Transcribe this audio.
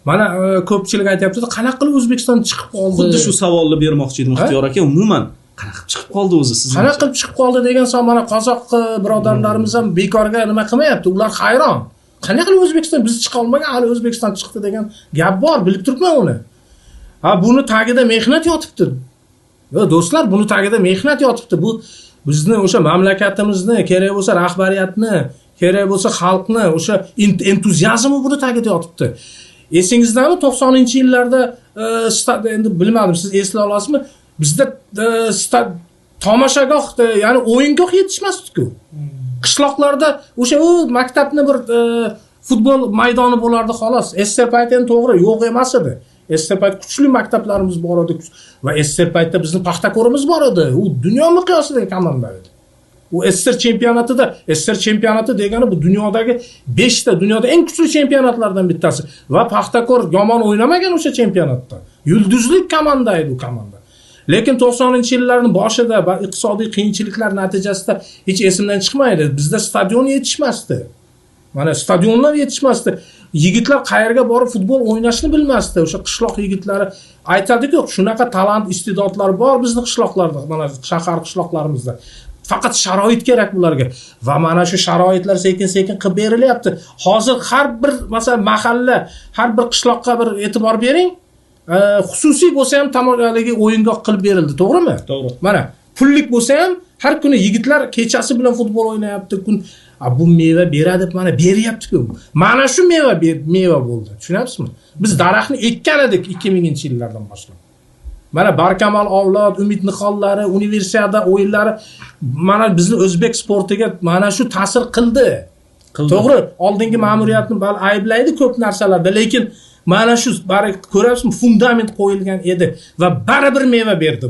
Mana ko'pchilik aytayapti, qanaqa qilib O'zbekiston chiqib qoldi? Xuddi shu savolni bermoqchi edim Ixtiyor aka. Umuman qanaqa qilib chiqib qoldi o'zi siz? Qanaqa qilib chiqib qoldi degan savol, mana qozoq birodarlarimiz ham bekorga nima qilmayapti. Ular hayron. Qanday qilib O'zbekiston biz chiqa olmagan, hali O'zbekiston chiqdi degan gap bor, bilib turibman uni. Ha, buni tagida mehnat yotibdi. Va do'stlar, buni tagida mehnat yotibdi. Bu bizni o'sha mamlakatimizni, kerak bo'lsa rahbariyatni, kerak bo'lsa xalqni, o'sha entuziazmi buni tagida yotibdi. Esingizdami 90-yillarda endi bilmadim, siz eslay olasizmi? Bizda tomoshagoh, ya'ni o'yingoh yetishmasdi-ku. Qishloqlarda o'sha maktabni bir futbol maydoni bo'lardi xolos. SSR paytida to'g'ri yo'q emas edi. SSR payt kuchli maktablarimiz bor edi va SSR paytda bizning Paxtakorimiz bor edi. U dunyo miqyosidagi komanda edi. U SSR chempionati degani bu dunyodagi 5 ta, dunyoda eng kuchli chempionatlardan bittasi va Paxtakor yomon o'ynamagan o'sha chempionatda. Yulduzli komanda edi u komanda. Lekin 90-yillarning boshida va iqtisodiy qiyinchiliklar natijasida hech esimdan chiqmaydi. Bizda stadion yetishmasdi. Mana stadionlar yetishmasdi. Yigitlar qayerga borib futbol o'ynashni bilmasdi. O'sha qishloq yigitlari aytadi-ku, shunaqa talant, istedodlar bor bizning qishloqlarda, mana shahar qishloqlarimizda. Faqat sharoit kerak bularga. Va mana shu sharoitlar sekin-sekin qilib berilyapti. Hozir har bir, masalan, mahalla, har bir qishloqqa bir e'tibor bering. Xususiy bo'lsa ham tamoyilagi o'yingoh qilib berildi, to'g'rimi? To'g'ri. Mana pullik bo'lsa ham har kuni yigitlar kechasi bilan futbol o'ynayapti. Bu meva beradi deb mana beryapti-ku. Mana shu meva bo'ldi. Tushunasizmi? Biz daraxtni ekkan edik 2000-yillardan boshlab. Mana Barkamol avlod, Umid Nixonlari, Universiada o'yinlari mana bizni o'zbek sportiga mana shu ta'sir qildi. To'g'ri, oldingi ma'muriyatni ayblaydi ko'p narsalarda, lekin mana shu ko'rasizmi, fundament qo'yilgan edi va baribir meva berdi.